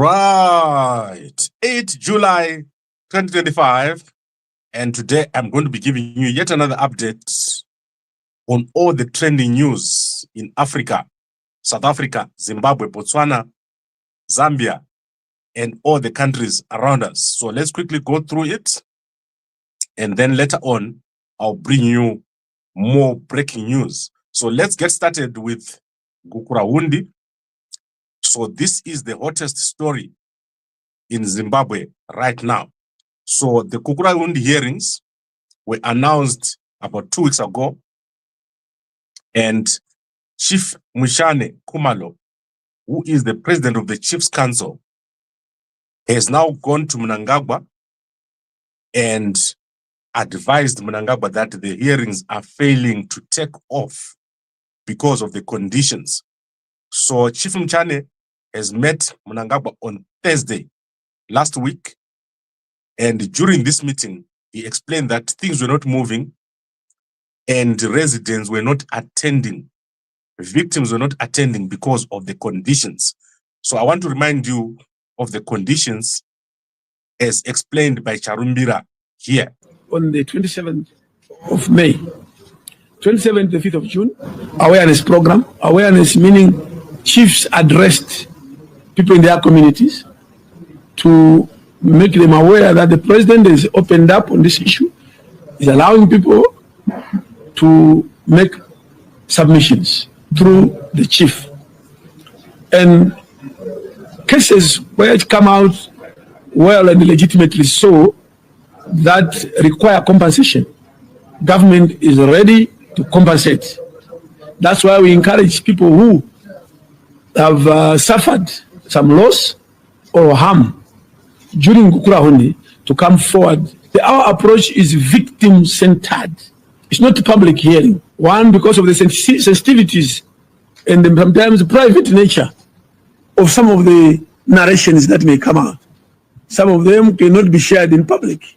Right, 8 July 2025, and today I'm going to be giving you yet another update on all the trending news in Africa, South Africa, Zimbabwe, Botswana, Zambia, and all the countries around us. So let's quickly go through it, and then later on, I'll bring you more breaking news. So let's get started with Gukurahundi. So this is the hottest story in Zimbabwe right now. So the Gukurahundi hearings were announced about 2 weeks ago, and Chief Mtshane Khumalo, who is the president of the Chiefs Council, has now gone to Mnangagwa and advised Mnangagwa that the hearings are failing to take off because of the conditions. So Chief Mtshane has met Mnangagwa on Thursday last week, and during this meeting, he explained that things were not moving and residents were not attending. Victims were not attending because of the conditions. So I want to remind you of the conditions as explained by Charumbira here. On the 27th of May, 27th to 5th of June, awareness program. Awareness meaning chiefs addressed people in their communities to make them aware that the president is opened up on this issue, is allowing people to make submissions through the chief. And cases where it come out well and legitimately so that require compensation, government is ready to compensate. That's why we encourage people who have suffered some loss or harm during Gukurahundi to come forward. Our approach is victim-centered. It's not a public hearing. One, because of the sensitivities and sometimes private nature of some of the narrations that may come out. Some of them cannot be shared in public.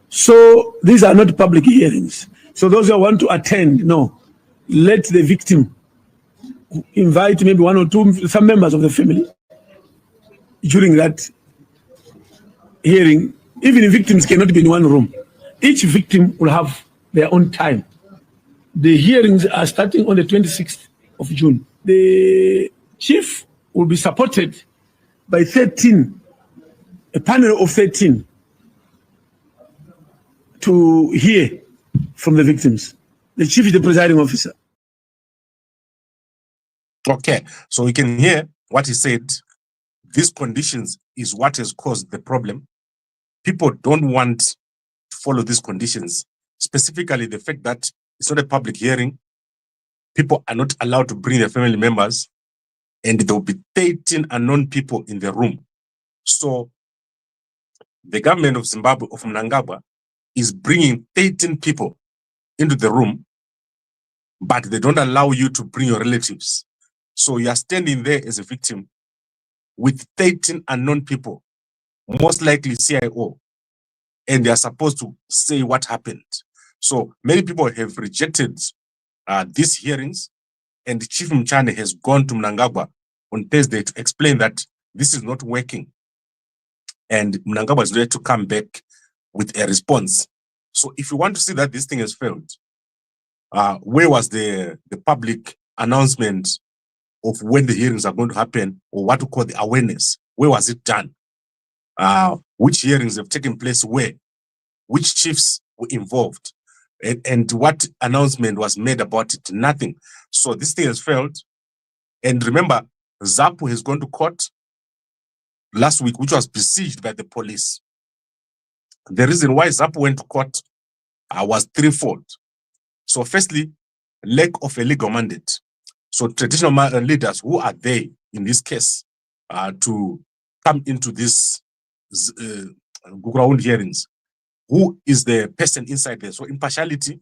So these are not public hearings. So those who want to attend, no, let the victim invite maybe one or two, some members of the family during that hearing. Even victims cannot be in one room. Each victim will have their own time. The hearings are starting on the 26th of June. The chief will be supported by 13, a panel of 13 to hear from the victims. The chief is the presiding officer. Okay, so we can hear what he said. These conditions is what has caused the problem. People don't want to follow these conditions, specifically the fact that it's not a public hearing. People are not allowed to bring their family members, and there will be 13 unknown people in the room. So the government of Zimbabwe, of Mnangagwa, is bringing 13 people into the room, but they don't allow you to bring your relatives. So you are standing there as a victim with 13 unknown people, most likely CIO, and they are supposed to say what happened. So many people have rejected these hearings, and Chief Mtshane has gone to Mnangagwa on Thursday to explain that this is not working, and Mnangagwa is ready to come back with a response. So if you want to see that this thing has failed, where was the public announcement of when the hearings are going to happen, or what we call the awareness? Where was it done? Which hearings have taken place where? Which chiefs were involved? And what announcement was made about it? Nothing. So this thing has failed. And remember, ZAPU has gone to court last week, which was besieged by the police. The reason why ZAPU went to court was threefold. So firstly, lack of a legal mandate. So traditional leaders who are there in this case to come into this Gukurahundi hearings, who is the person inside there? So impartiality,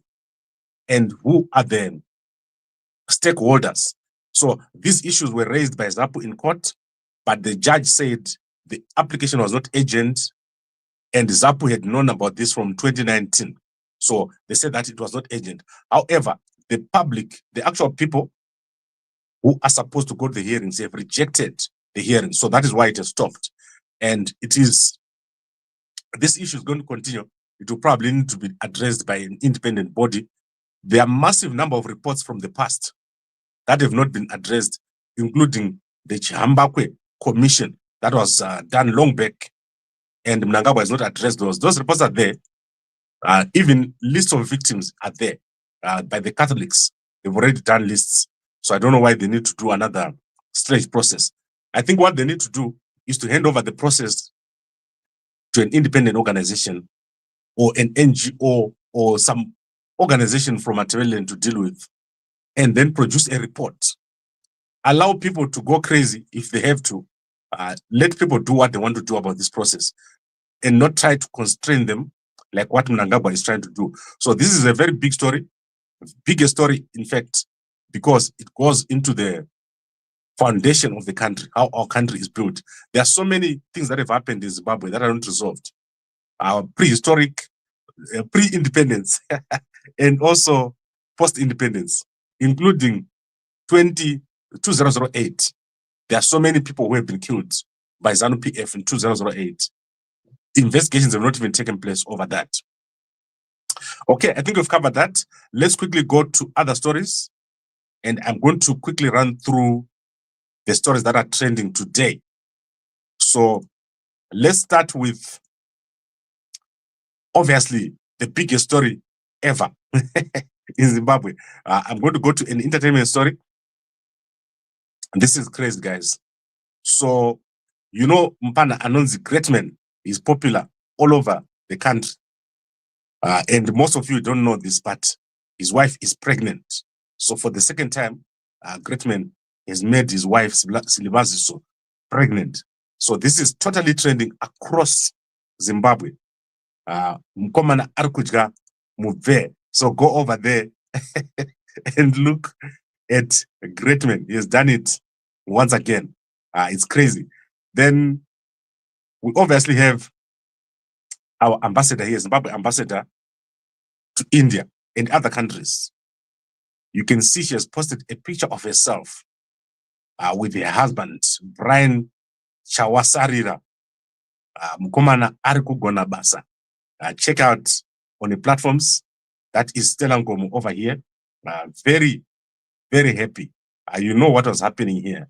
and who are the stakeholders. So these issues were raised by ZAPU in court, but the judge said the application was not urgent, and ZAPU had known about this from 2019. So they said that it was not urgent. However, the public, the actual people who are supposed to go to the hearings, have rejected the hearing. So that is why it has stopped. And this issue is going to continue. It will probably need to be addressed by an independent body. There are massive number of reports from the past that have not been addressed, including the Chihambakwe Commission that was done long back, and Mnangagwa has not addressed those. Those reports are there. Even lists of victims are there by the Catholics. They've already done lists. So I don't know why they need to do another strange process. I think what they need to do is to hand over the process to an independent organization or an NGO or some organization from Matabeleland to deal with, and then produce a report. Allow people to go crazy if they have to. Let people do what they want to do about this process and not try to constrain them like what Mnangagwa is trying to do. So this is a very big story, biggest story, in fact, because it goes into the foundation of the country, how our country is built. There are so many things that have happened in Zimbabwe that are not resolved. Prehistoric, pre-independence, and also post-independence, including 2008. There are so many people who have been killed by ZANU-PF in 2008. Investigations have not even taken place over that. Okay, I think we've covered that. Let's quickly go to other stories. And I'm going to quickly run through the stories that are trending today. So let's start with, obviously, the biggest story ever in Zimbabwe. I'm going to go to an entertainment story. And this is crazy, guys. So, you know, Mpana Anonzi, great man, is popular all over the country. And most of you don't know this, but his wife is pregnant. So for the second time, great man has made his wife, Silibaziso, pregnant. So this is totally trending across Zimbabwe. Mkomana Arkujga Muve. So go over there and look at a great man. He has done it once again. It's crazy. Then we obviously have our ambassador here, Zimbabwe ambassador to India and other countries. You can see she has posted a picture of herself with her husband, Brian Chawasarira, Mukomana Arikugona Basa. Check out on the platforms. That is Stella Ngomo over here. Very, very happy. You know what was happening here.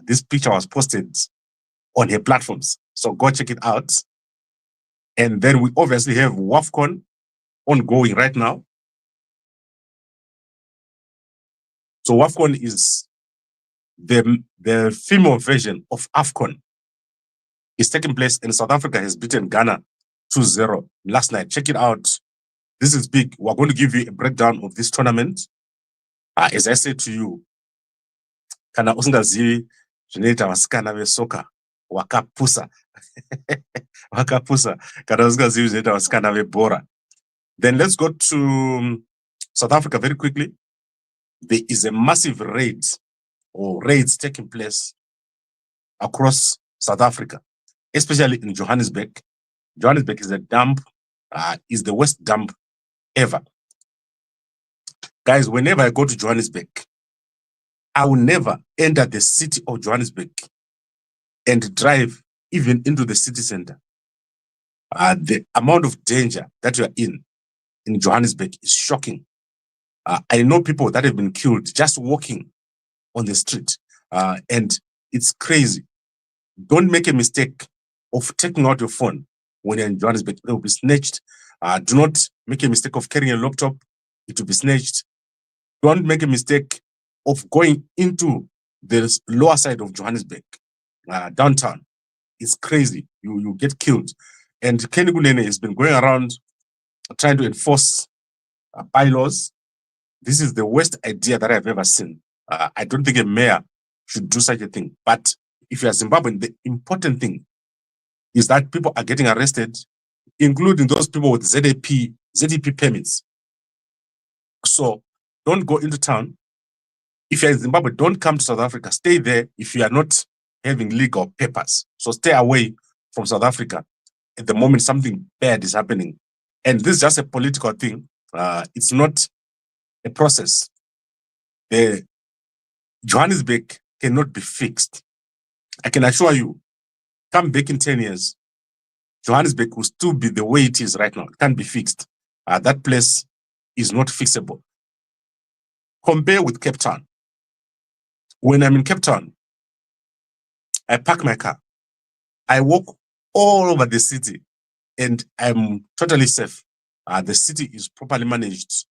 This picture was posted on her platforms. So go check it out. And then we obviously have WAFCON ongoing right now. So WAFCON is the female version of AFCON. It's taking place and South Africa has beaten Ghana 2-0 last night. Check it out. This is big. We're going to give you a breakdown of this tournament. As I said to you, kana usingazivi zvinoita vasikana vesoka wakapusa wakapusa kana usingazivi zvinoita vasikana vebhora. Then let's go to South Africa very quickly. There is a massive raid or raids taking place across South Africa, especially in Johannesburg. Johannesburg is a dump, is the worst dump ever. Guys, whenever I go to Johannesburg, I will never enter the city of Johannesburg and drive even into the city center. The amount of danger that you are in Johannesburg is shocking. I know people that have been killed just walking on the street, and it's crazy. Don't make a mistake of taking out your phone when you're in Johannesburg. It will be snatched. Do not make a mistake of carrying a laptop. It will be snatched. Don't make a mistake of going into the lower side of Johannesburg, downtown. It's crazy. You get killed. And Kenny Gunene has been going around trying to enforce bylaws. This is the worst idea that I've ever seen. I don't think a mayor should do such a thing. But if you're Zimbabwean, the important thing is that people are getting arrested, including those people with ZAP permits. So don't go into town. If you're in Zimbabwe, don't come to South Africa. Stay there if you are not having legal papers. So stay away from South Africa at the moment something bad is happening. And this is just a political thing. It's not a process. The Johannesburg cannot be fixed. I can assure you, come back in 10 years, Johannesburg will still be the way it is right now. It can't be fixed. That place is not fixable. Compare with Cape Town. When I'm in Cape Town, I park my car. I walk all over the city and I'm totally safe. The city is properly managed.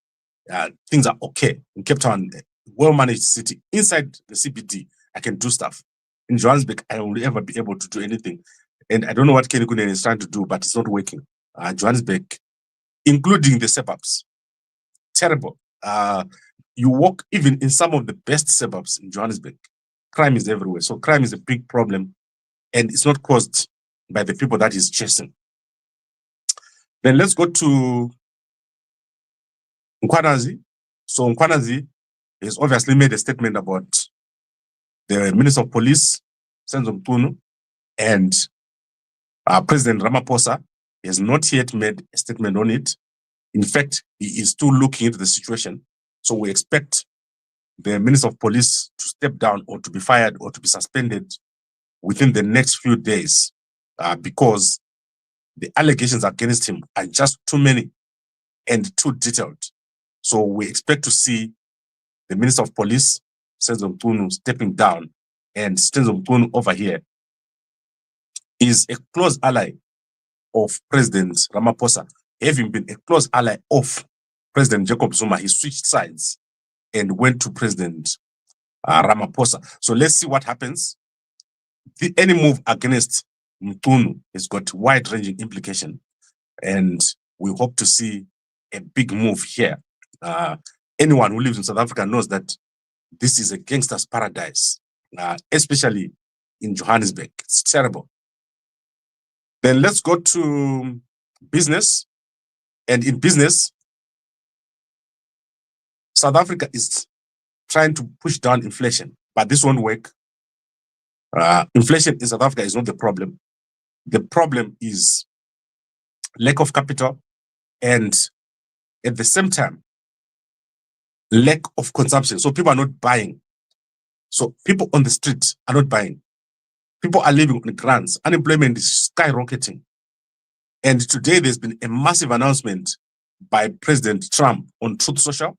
Things are okay. In Cape Town, well-managed city. Inside the CBD, I can do stuff. In Johannesburg, I will never be able to do anything. And I don't know what Kenny Kunen is trying to do, but it's not working. Johannesburg, including the suburbs, terrible. You walk even in some of the best suburbs in Johannesburg, crime is everywhere. So crime is a big problem, and it's not caused by the people that is chasing. Then let's go to Mkhwanazi. So Mkhwanazi has obviously made a statement about the Minister of Police, Senzo Mtunu, and President Ramaphosa has not yet made a statement on it. In fact, he is still looking into the situation. So we expect the Minister of Police to step down or to be fired or to be suspended within the next few days because the allegations against him are just too many and too detailed. So we expect to see the Minister of Police, Senzo Mtunu, stepping down, and Senzo Mtunu over here is a close ally of President Ramaphosa, having been a close ally of President Jacob Zuma. He switched sides and went to President Ramaphosa. So let's see what happens. Any move against Mtunu has got wide-ranging implication, and we hope to see a big move here. Anyone who lives in South Africa knows that this is a gangster's paradise, especially in Johannesburg. It's terrible. Then let's go to business. And in business, South Africa is trying to push down inflation, but this won't work. Inflation in South Africa is not the problem. The problem is lack of capital and at the same time, lack of consumption. So people are not buying. So people on the street are not buying. People are living on grants. Unemployment is skyrocketing. And today there's been a massive announcement by President Trump on Truth Social.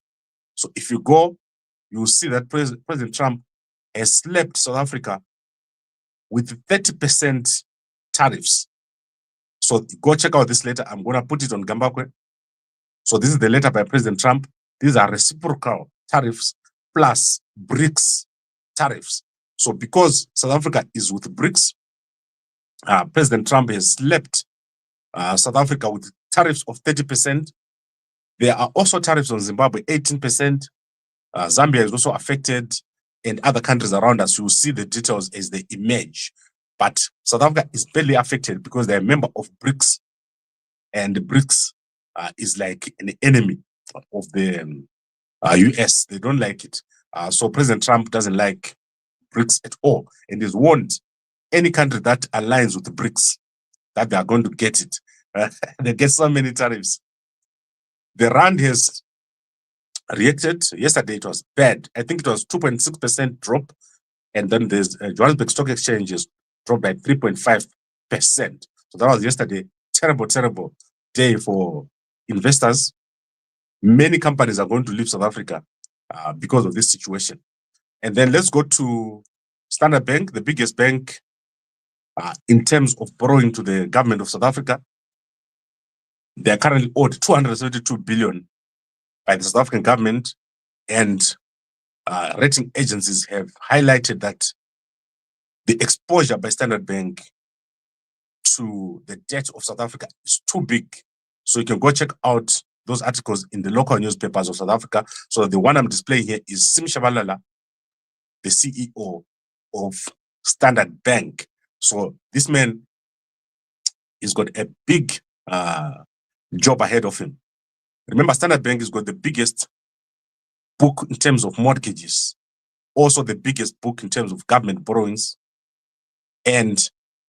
So if you go, you'll see that President Trump has slapped South Africa with 30% tariffs. So go check out this letter. I'm going to put it on Gambakwe. So this is the letter by President Trump. These are reciprocal tariffs plus BRICS tariffs. So because South Africa is with BRICS, President Trump has slapped South Africa with tariffs of 30%. There are also tariffs on Zimbabwe, 18%. Zambia is also affected, and other countries around us. You will see the details as they emerge. But South Africa is barely affected because they're a member of BRICS, and the BRICS is like an enemy of the US. They don't like it. So President Trump doesn't like BRICS at all, and has warned any country that aligns with the BRICS that they are going to get it. They get so many tariffs. The rand has reacted. Yesterday it was bad. I think it was 2.6% drop, and then there's Johannesburg Stock Exchange has dropped by 3.5%. So that was yesterday. Terrible, terrible day for investors. Many companies are going to leave South Africa because of this situation. And then let's go to Standard Bank, the biggest bank in terms of borrowing to the government of South Africa. They are currently owed 272 billion by the South African government, and rating agencies have highlighted that the exposure by Standard Bank to the debt of South Africa is too big. So you can go check out those articles in the local newspapers of South Africa. So the one I'm displaying here is Sim Shabalala, the CEO of Standard Bank. So this man has got a big job ahead of him. Remember, Standard Bank has got the biggest book in terms of mortgages, also the biggest book in terms of government borrowings. And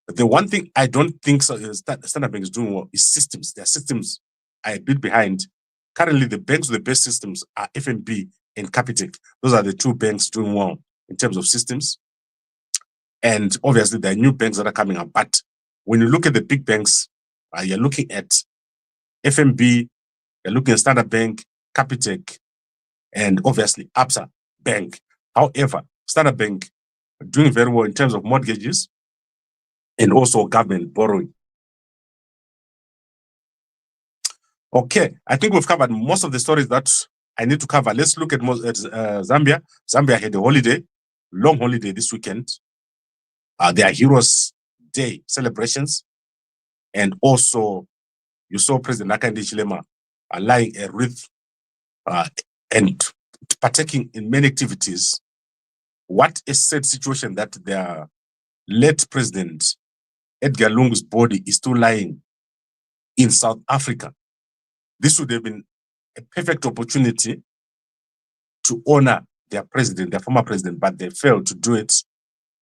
the one thing I don't think Standard Bank is doing well is systems. Their systems are a bit behind. Currently, the banks with the best systems are FNB and Capitec. Those are the two banks doing well in terms of systems. And obviously, there are new banks that are coming up. But when you look at the big banks, you're looking at FNB, you're looking at Standard Bank, Capitec, and obviously Absa Bank. However, Standard Bank are doing very well in terms of mortgages and also government borrowing. Okay, I think we've covered most of the stories that I need to cover. Let's look at Zambia. Zambia had a holiday, long holiday this weekend. There are Heroes Day celebrations. And also, you saw President Hakainde Hichilema lying a wreath and partaking in many activities. What a sad situation that their late President Edgar Lungu's body is still lying in South Africa. This would have been a perfect opportunity to honor their president, their former president, but they failed to do it.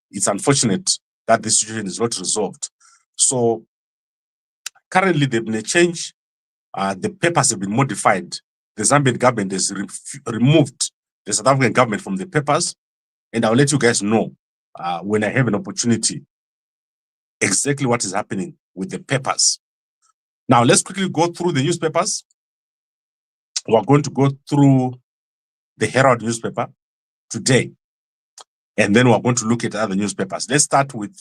It's unfortunate that the situation is not resolved. So currently, there's been a change. The papers have been modified. The Zambian government has removed the South African government from the papers. And I'll let you guys know when I have an opportunity exactly what is happening with the papers. Now, let's quickly go through the newspapers. We're going to go through the Herald newspaper today. And then we're going to look at other newspapers. Let's start with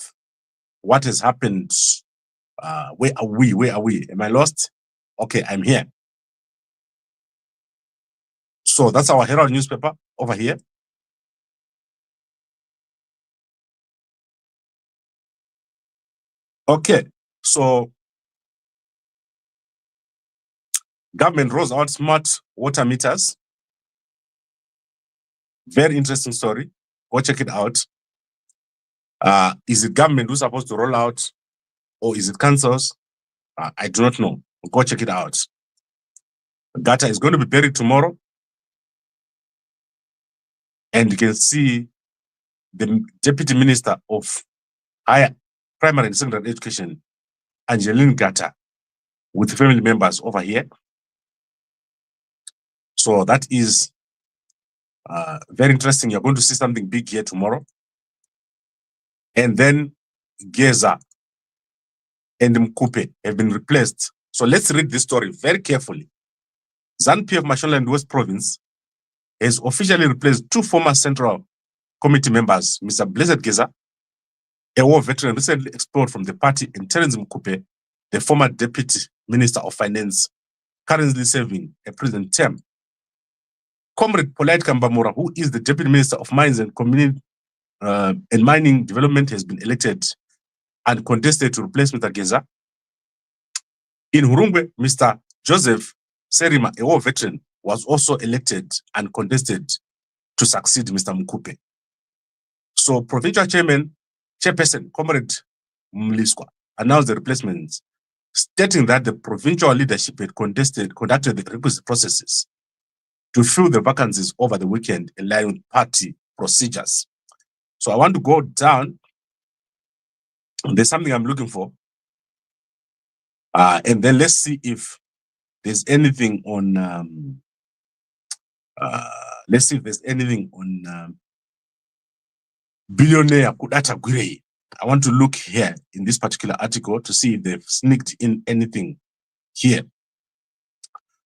what has happened. Where are we? Where are we? Am I lost? Okay, I'm here. So that's our Herald newspaper over here. Okay, so government rolls out smart water meters. Very interesting story. Go check it out. Is it government who's supposed to roll out, or is it councils? I do not know. Go check it out. Data is going to be buried tomorrow. And you can see the Deputy Minister of Higher Primary and Secondary Education, Angeline Gata, with family members over here. So that is very interesting. You're going to see something big here tomorrow. And then Geza and Mkupe have been replaced. So let's read this story very carefully. ZAPU Mashonaland West Province has officially replaced two former Central Committee members, Mr. Blessed Geza, a war veteran recently expelled from the party, and Terence Mkupe, the former Deputy Minister of Finance, currently serving a prison term. Comrade Polite Kambamura, who is the Deputy Minister of Mines and Community and Mining Development, has been elected and contested to replace Mr. Geza. In Hurungwe, Mr. Joseph Serima, a war veteran, was also elected and contested to succeed Mr. Mkupe. So Provincial Chairperson, Comrade Mliswa, announced the replacements, stating that the provincial leadership had conducted the requisite processes to fill the vacancies over the weekend in line with party procedures. So I want to go down. There's something I'm looking for. And then let's see if there's anything on, let's see if there's anything on billionaire Kudata Gurei. I want to look here in this particular article to see if they've sneaked in anything here.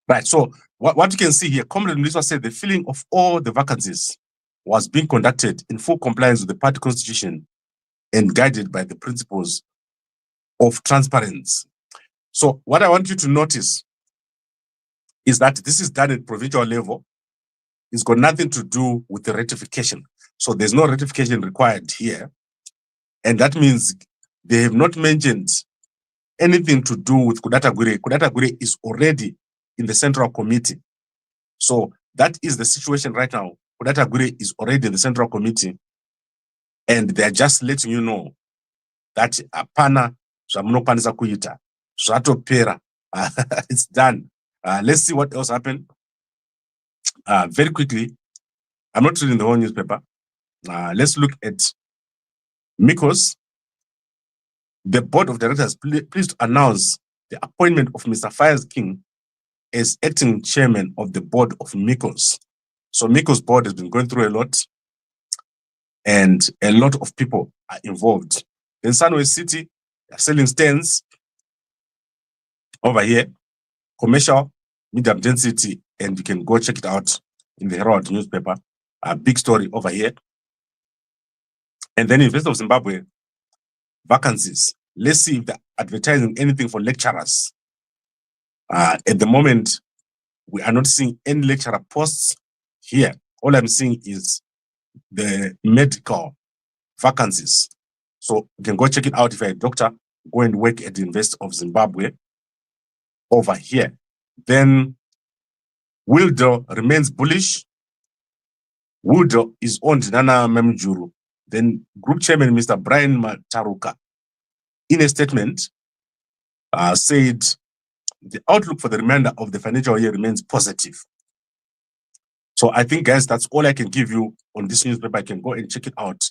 Right, so what you can see here, Comrade Mliswa said the filling of all the vacancies was being conducted in full compliance with the party constitution and guided by the principles of transparency. So what I want you to notice is that this is done at provincial level. It's got nothing to do with the ratification. So there's no ratification required here. And that means they have not mentioned anything to do with Kudata Gure. Kudata Gure is already in the Central Committee. So that is the situation right now. Kudata Gure is already in the Central Committee. And they're just letting you know that apana zvamunokwanisa kuita zvatopera. It's done. Let's see what else happened. Very quickly, I'm not reading the whole newspaper. Let's look at Mikos. The board of directors pleased to announce the appointment of Mr. Fires King as acting chairman of the board of Mikos. So Mikos board has been going through a lot. and a lot of people are involved. In Sunway City, they're selling stands over here, commercial, medium density, and you can go check it out in the Herald newspaper. A big story over here. And then University of Zimbabwe, vacancies. Let's see if they're advertising anything for lecturers. At the moment, we are not seeing any lecturer posts here. All I'm seeing is the medical vacancies. So you can go check it out if you're a doctor, go and work at the University of Zimbabwe over here. Then Wildo remains bullish. Wildo is owned Nana Memjuru. Then Group Chairman Mr. Brian Mataruka, in a statement, said the outlook for the remainder of the financial year remains positive. So I think, guys, that's all I can give you on this newspaper. I can go and check it out.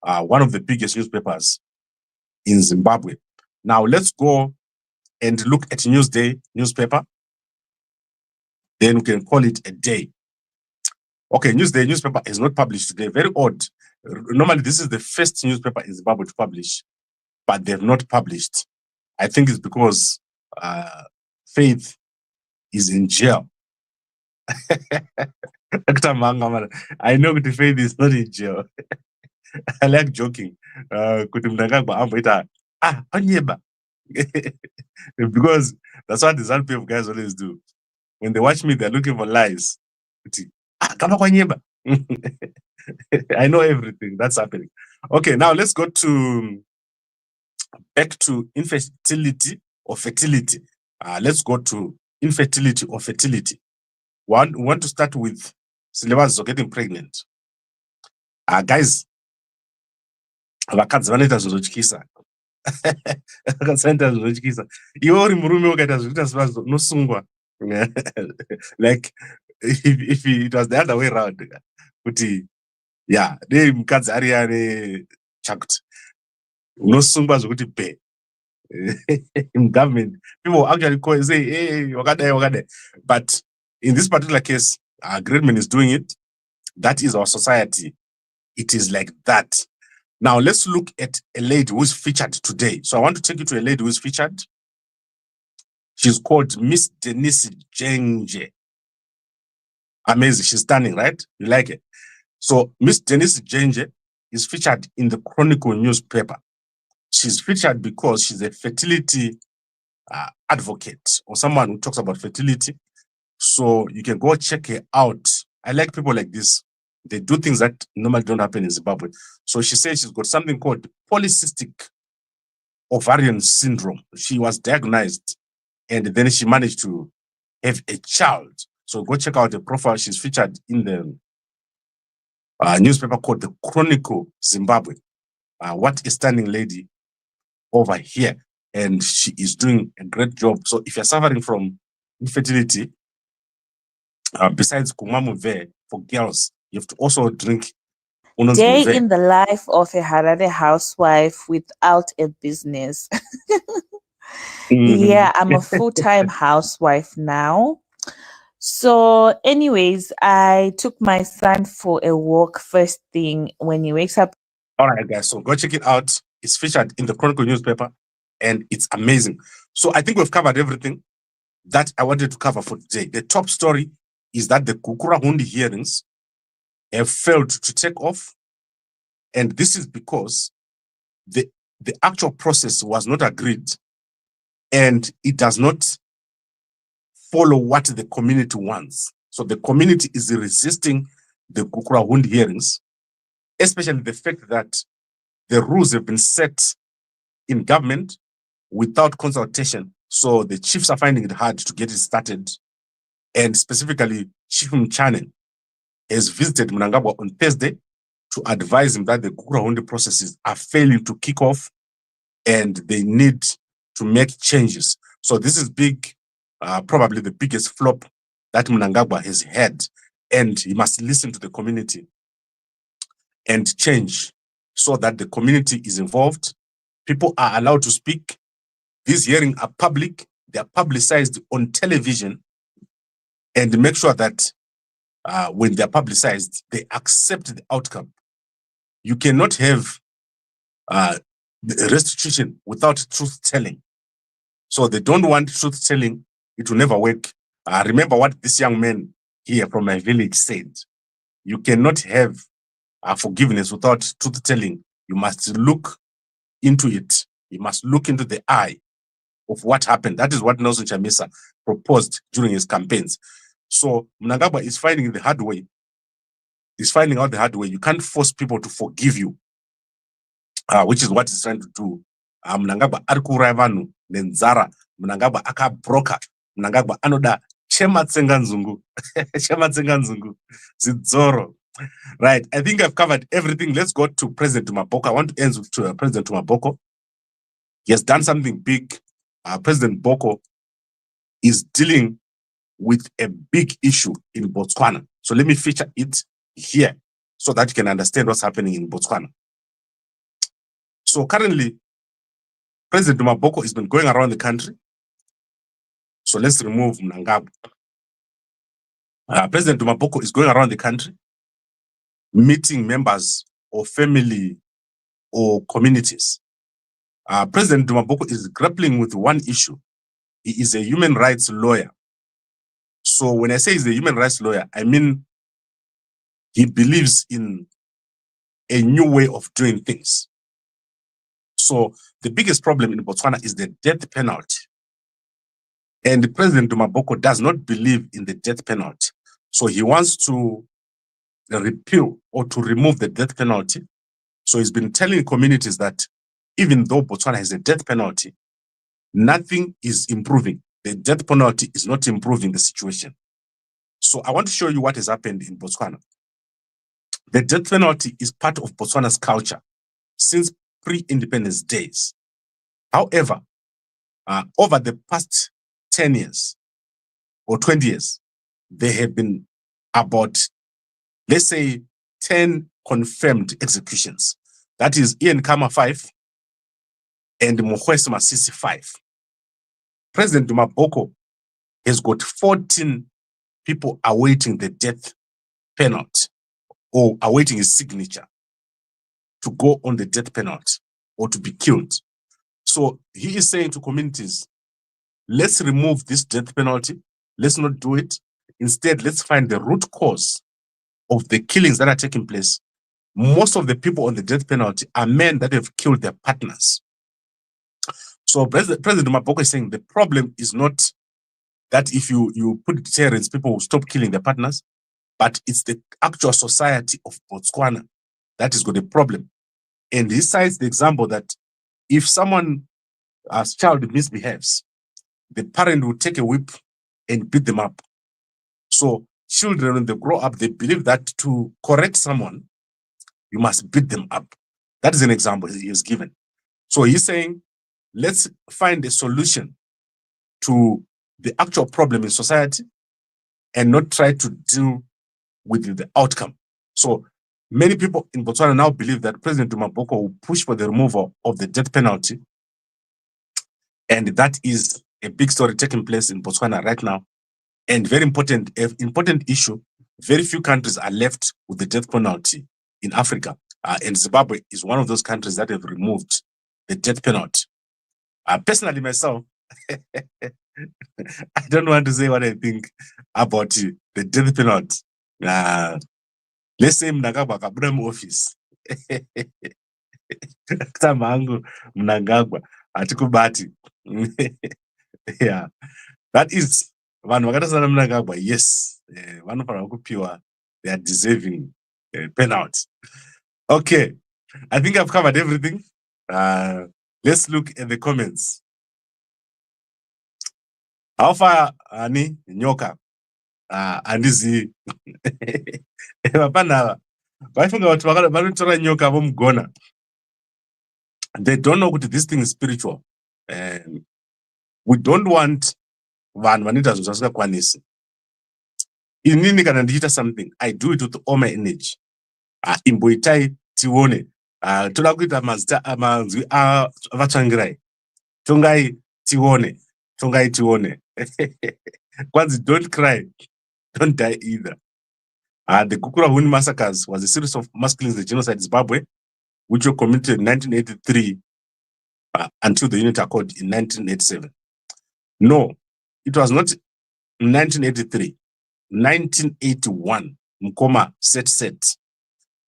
One of the biggest newspapers in Zimbabwe. Now let's go and look at Newsday newspaper. Then we can call it a day. Okay, Newsday newspaper is not published today. Very odd. Normally, this is the first newspaper in Zimbabwe to publish, but they've not published. I think it's because Faith is in jail. I know the Faith is not in jail. I like joking. Mnangagwa, because that's what the ZAPU guys always do. When they watch me, they're looking for lies. I know everything that's happening. Okay, now let's go back to infertility or fertility. Let's go to infertility or fertility. We want to start with syllabus of getting pregnant. Guys, vakadzi vanoita zvozotyisa. Vakadzi vanoita zvozotyisa. Iwe uri murume ukaita zvokuita sevanosungwa. Like if it was the other way around. Kuti yeah, dei mukadzi ari ane chakuti unosungwa zvokuti pe. In government, people actually say, hey, wakadai. But in this particular case, Greatman is doing it. That is our society. It is like that. Now, let's look at a lady who is featured today. So I want to take you to a lady who is featured. She's called Miss Denise Jenje. Amazing. She's stunning, right? You like it? So Miss Denise Jenje is featured in the Chronicle newspaper. She's featured because she's a fertility advocate or someone who talks about fertility. So you can go check her out. I like people like this. They do things that normally don't happen in Zimbabwe. So she says she's got something called polycystic ovarian syndrome. She was diagnosed and then she managed to have a child. So go check out the profile. She's featured in the newspaper called the Chronicle Zimbabwe. What a stunning lady over here. And she is doing a great job. So if you're suffering from infertility, besides Kumamuve for girls, you have to also drink Day in the life of a Harare housewife without a business. Yeah, I'm a full-time housewife now. So anyways, I took my son for a walk first thing when he wakes up. All right, guys, so go check it out. It's featured in the Chronicle newspaper and it's amazing. So I think we've covered everything that I wanted to cover for today. The top story is that the Gukurahundi hearings have failed to take off. And this is because the actual process was not agreed and it does not follow what the community wants. So the community is resisting the Gukurahundi hearings, especially the fact that the rules have been set in government without consultation. So the chiefs are finding it hard to get it started. And specifically, Chief Mtshane has visited Mnangagwa on Thursday to advise him that the Gukurahundi processes are failing to kick off and they need to make changes. So this is big, probably the biggest flop that Mnangagwa has had. And he must listen to the community and change so that the community is involved. People are allowed to speak. These hearings are public. They are publicized on television. And make sure that when they're publicized, they accept the outcome. you cannot have the restitution without truth-telling. So they don't want truth-telling. It will never work. Remember what this young man here from my village said. You cannot have forgiveness without truth-telling. You must look into it. You must look into the eye of what happened. That is what Nelson Chamisa proposed during his campaigns. So Mnangagwa is finding the hard way. He's finding out the hard way. You can't force people to forgive you, which is what he's trying to do. Mnangagwa arikuraya vanhu nenzara. Mnangagwa akabroka. Mnangagwa anoda chema tsenga nzungu. Chema tsenga nzungu. Zidzoro. Right. I think I've covered everything. Let's go to President Maboko. I want to end with President Maboko. He has done something big. President Boko is dealing with a big issue in Botswana. So let me feature it here so that you can understand what's happening in Botswana. So currently, President Maboko has been going around the country. So let's remove Mnangagwa. President Maboko is going around the country, meeting members of family or communities. President Maboko is grappling with one issue. He is a human rights lawyer. So when I say he's a human rights lawyer, I mean he believes in a new way of doing things. So the biggest problem in Botswana is the death penalty. And President Maboko does not believe in the death penalty. So he wants to repeal or to remove the death penalty. So he's been telling communities that even though Botswana has a death penalty, nothing is improving. The death penalty is not improving the situation. So I want to show you what has happened in Botswana. The death penalty is part of Botswana's culture since pre-independence days. However, over the past 10 years or 20 years, there have been about, let's say, 10 confirmed executions. That is Ian Kama 5 and Mokwesi Masisi 5. President Maboko has got 14 people awaiting the death penalty or awaiting his signature to go on the death penalty or to be killed. So he is saying to communities, let's remove this death penalty. Let's not do it. Instead, let's find the root cause of the killings that are taking place. Most of the people on the death penalty are men that have killed their partners. So President Maboko is saying the problem is not that if you put deterrence, people will stop killing their partners, but it's the actual society of Botswana that has got a problem. And he cites the example that if someone's child misbehaves, the parent will take a whip and beat them up. So children, when they grow up, they believe that to correct someone, you must beat them up. That is an example he has given. So he's saying, let's find a solution to the actual problem in society and not try to deal with the outcome. So many people in Botswana now believe that President Maboko will push for the removal of the death penalty. And that is a big story taking place in Botswana right now. And very important issue, very few countries are left with the death penalty in Africa. And Zimbabwe is one of those countries that have removed the death penalty. Personally, myself, I don't want to say what I think about the death penalty. Let's say Mnangagwa kabuda office. Tamangu Mnangagwa atikubati. Yeah, that is vanhu vakatosana Mnangagwa. Yes, vanofanira kupiwa. They are deserving penalty. Okay, I think I've covered everything. Let's look at the comments. How far ani nyoka andizi vapana vaifunga kuti vanotora nyoka vomugona. They don't know that this thing is spiritual. We don't want vanhu vanoita zvinhu zvasingakwanisi. Inini kana ndichita something, I do it with all my energy. Imboitai tione. Toda kuita manzwi avatsvangirai. Tongai tione. Tongai tione. Kwanzi, don't cry. Don't die either. The Gukurahundi massacres was a series of mass killings, the genocide in Zimbabwe, which were committed in 1983 until the Unity Accord in 1987. No, it was not 1983, 1981, Mkoma set.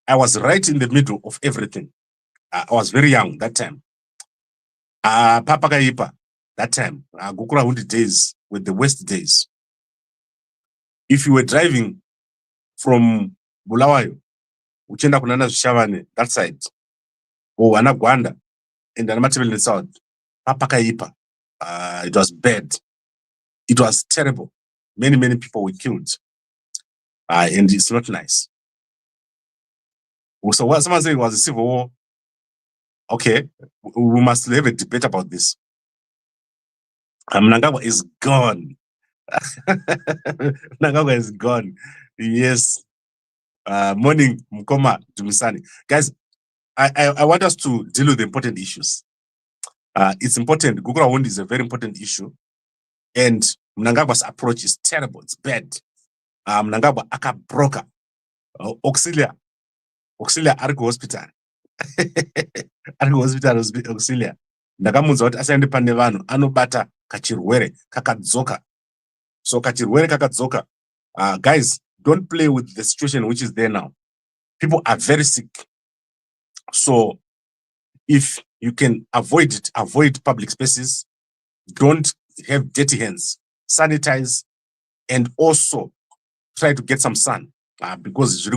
I was right in the middle of everything. I was very young that time. Papa Kaipa, that time, Gukurahundi days were the worst days. If you were driving from Bulawayo, uchenda kunana Shavane, that side, or Anagwanda, and Anamatebele South, Papa Kaipa, it was bad. It was terrible. Many people were killed. And it's not nice. So what someone said it was a civil war. Okay, we must have a debate about this. Mnangagwa is gone. Mnangagwa is gone. Yes. Morning, Mkoma, Dumisani. Guys, I want us to deal with the important issues. It's important. Gukurahundi is a very important issue. And Mnangagwa's approach is terrible. It's bad. Mnangagwa aka broker. Auxilia ariko hospital. Ariko hospital auxilia. Ndakamunza kuti asaende pane vanhu anobata kachirwere kakadzoka. So kachirwere kakadzoka. Guys, don't play with the situation which is there now. People are very sick. So if you can avoid it, avoid public spaces. Don't have dirty hands. Sanitize and also try to get some sun. Because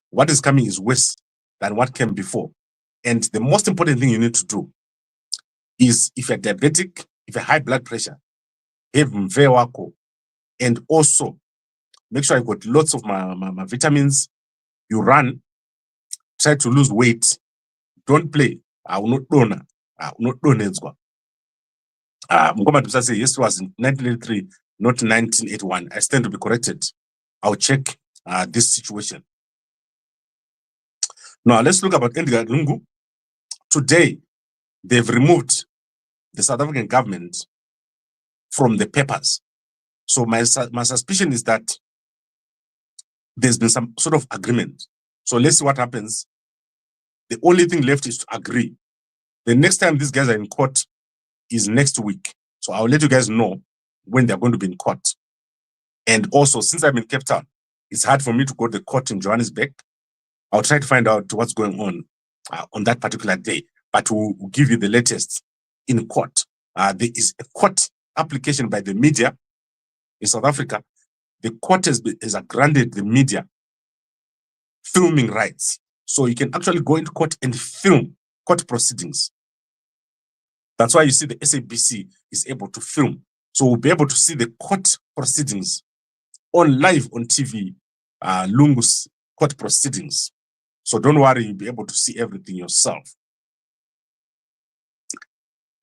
what is coming is worse than what came before. And the most important thing you need to do is, if you're diabetic, if you're high blood pressure, have mvewako, and also make sure you got lots of my vitamins. You run, try to lose weight. Don't play. I will not donor. I will not donate. Mkoma Dusa say yes, it was in 1983, not 1981. I stand to be corrected. I'll check this situation. Now let's look about Edgar Lungu. Today, they've removed the South African government from the papers. So my suspicion is that there's been some sort of agreement. So let's see what happens. The only thing left is to agree. The next time these guys are in court is next week. So I'll let you guys know when they're going to be in court. And also, since I'm in Cape Town, it's hard for me to go to the court in Johannesburg. I'll try to find out what's going on that particular day. But we'll give you the latest in court. There is a court application by the media in South Africa. The court has granted the media filming rights. So you can actually go into court and film court proceedings. That's why you see the SABC is able to film. So we'll be able to see the court proceedings live on TV, Lungu's court proceedings. So don't worry, you'll be able to see everything yourself.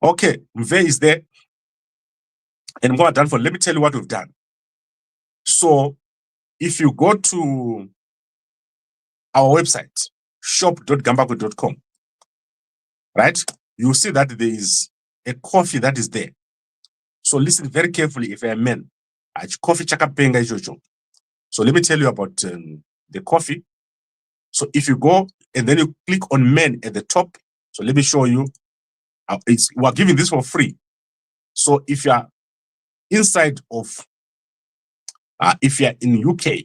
Okay, Mve is there. And what I've done for, let me tell you what we've done. So if you go to our website, shop.gambako.com, right? You'll see that there is a coffee that is there. So listen very carefully if you're a man. Coffee chakapenga ijojo. So let me tell you about the coffee. So if you go and then you click on men at the top, so let me show you. We're giving this for free. So if you are inside of, if you're in UK,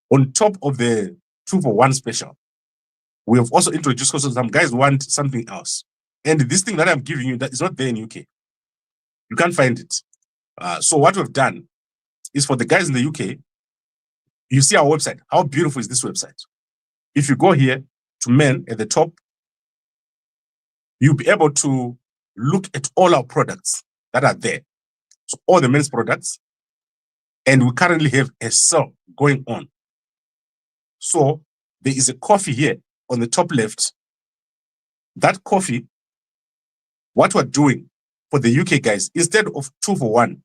on top of the 2-for-1 special, we have also introduced, because some guys want something else. And this thing that I'm giving you, that is not there in UK. You can't find it. So what we've done is, for the guys in the UK, you see our website. How beautiful is this website? If you go here to men at the top, you'll be able to look at all our products that are there. So all the men's products. And we currently have a sale going on. So there is a coffee here on the top left. That coffee, what we're doing for the UK guys, instead of 2-for-1,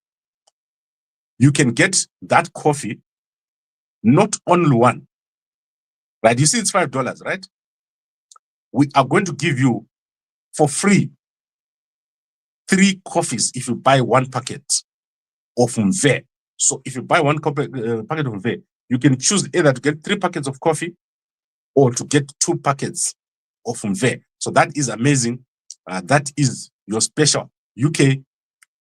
you can get that coffee, not only one. Right? You see, it's $5, right? We are going to give you for free 3 coffees if you buy 1 packet of Mve. So if you buy 1 packet of Mve, you can choose either to get 3 packets of coffee or to get 2 packets of mve. So that is amazing. That is your special UK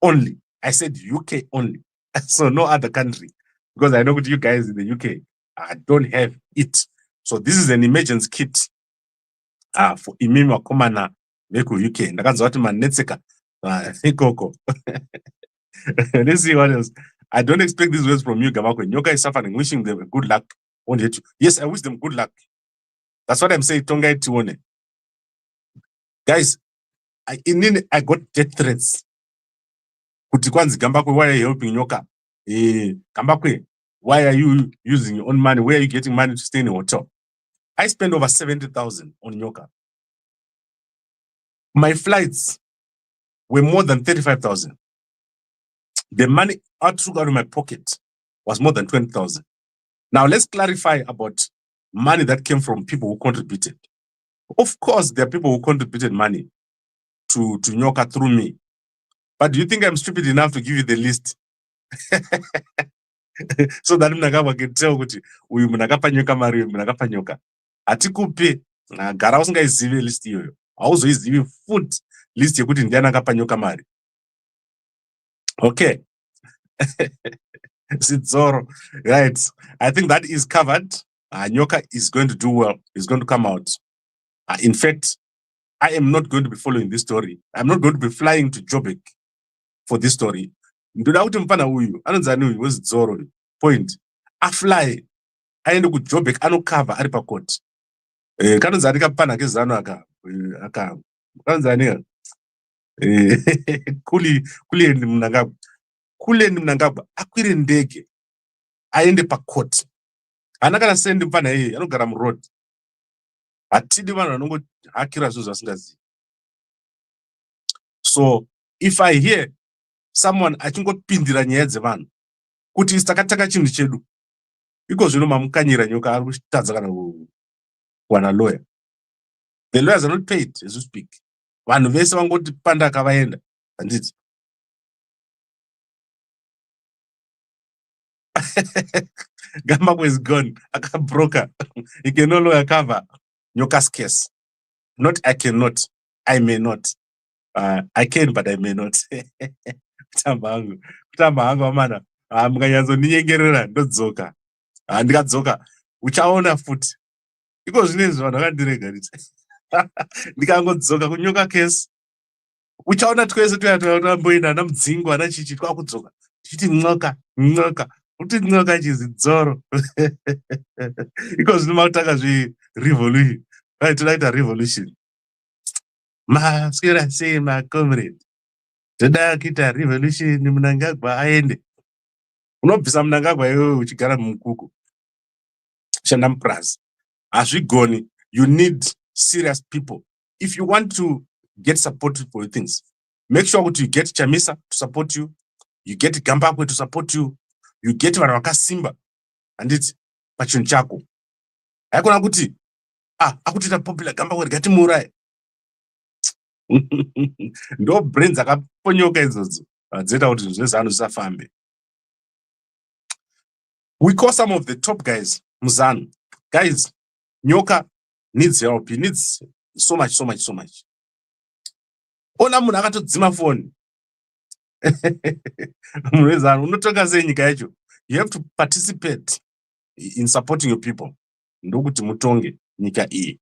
only. I said UK only. So no other country, because I know what you guys in the UK don't have it. So this is an emergency kit for imimi wakomana veku UK. Ndakanzwa kuti manetseka ikoko. Let's see what else. I don't expect these words from you, Gamakwe. Nyoka is suffering, wishing them good luck. Won't hit you. Yes, I wish them good luck. That's what I'm saying. Tonga itione. Guys, I got death threats. Kuti kwanzi Gambakwe, why are you helping Nyoka? Gambakwe, why are you using your own money? Where are you getting money to stay in a hotel? I spend over 70,000 on Nyoka. My flights were more than 35,000. The money I took out of my pocket was more than 20,000. Now let's clarify about money that came from people who contributed. Of course, there are people who contributed money to Nyoka through me. But do you think I'm stupid enough to give you the list? So that Mnangagwa can tell kuti uyu munakapa Nyoka mari, uyu munakapa Nyoka. Atikupe gara usingaizive list iyoyo. Auzoizivi foot list yekuti ndiani akapa Nyoka mari. Okay. Zoro. Right. I think that is covered. Nyoka is going to do well. He's going to come out. In fact, I am not going to be following this story. I'm not going to be flying to Joburg for this story. Ndoda kuti mpana uyu anonzani uyu wezi Zoro point. Afly aende ku Joburg anocover ari pa court. Kanonzani kapana kezano aka kanonzani kuli Mnangagwa. Kule Mnangagwa akwire ndege aende pa court. Ana kana sendi mpana yeye anogara mu road. Atidi vanhu vanongo hakira zvinhu zvasingazivi. So if I hear someone achingopindira nyaya dzevanhu kuti takataka chinhu chedu, iko zvino mamukanyira Nyoka ari kutadza kana kuwana lawyer. The lawyers are not paid as we speak. Vanhu vese vangoti panda kavaenda. Handiti. Gambakwe is gone. Akabroka. He can no longer cover Nyoka's case. Not I cannot. I may not. I can, but I may not. Kutamba hangu amana. Mukanyazo ninyengerera ndodzoka. Ndikadzoka. Uchaona futi. Iko zvinezvi vanhu vakandirega nditi. Ndikangodzoka kuNyoka case. Uchaona twese tuyamboenda ana Mudzingu ana chichi twakudzoka. Tichiti Nyoka. Uti Nyoka chizi Zoro. Iko zvino makutanga revolution. Right, tonight a revolution. Maskira say my comrade. Toda kita revolution Mnangagwa aende. Unobvisa Mnangagwa iwe uchigara mumukuku. Shanda mupurazi. Azvigoni. You need serious people. If you want to get support for your things, make sure that you get Chamisa to support you. You get Gambakwe to support you. You get vanhu vakasimba. And it's pachinhu chako. Haikona kuti akutita popular Gambakwe rigati muuraye. Ndo brains akaponyoka idzodzo dzoita kuti zvezano zvisafambe. We call some of the top guys muzano. Guys, Nyoka needs help. He needs so much. Ona munhu akatodzima phone. Munezano unotonga sei nyika yacho. You have to participate in supporting your people. Ndokuti mutonge nyika iyi.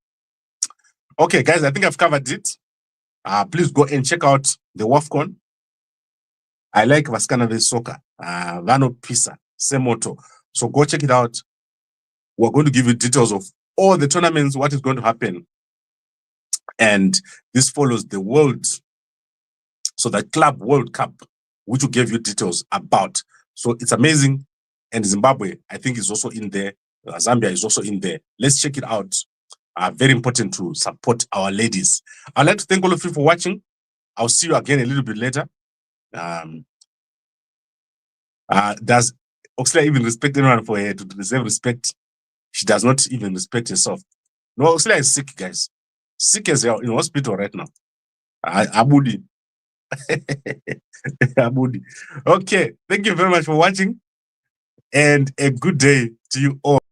Okay, guys, I think I've covered it. Please go and check out the WAFCON. I like Vaskana Vesoka, Vano Pisa, Semoto. So go check it out. We're going to give you details of all the tournaments, what is going to happen. And this follows the World, so the Club World Cup, which will give you details about. So it's amazing. And Zimbabwe, I think, is also in there. Zambia is also in there. Let's check it out. Very important to support our ladies. I'd like to thank all of you for watching. I'll see you again a little bit later. Does Oxley even respect anyone for her to deserve respect? She does not even respect herself. No, Oxley is sick, guys. Sick as hell in hospital right now. Abudi. Abudi. Okay, thank you very much for watching. and a good day to you all.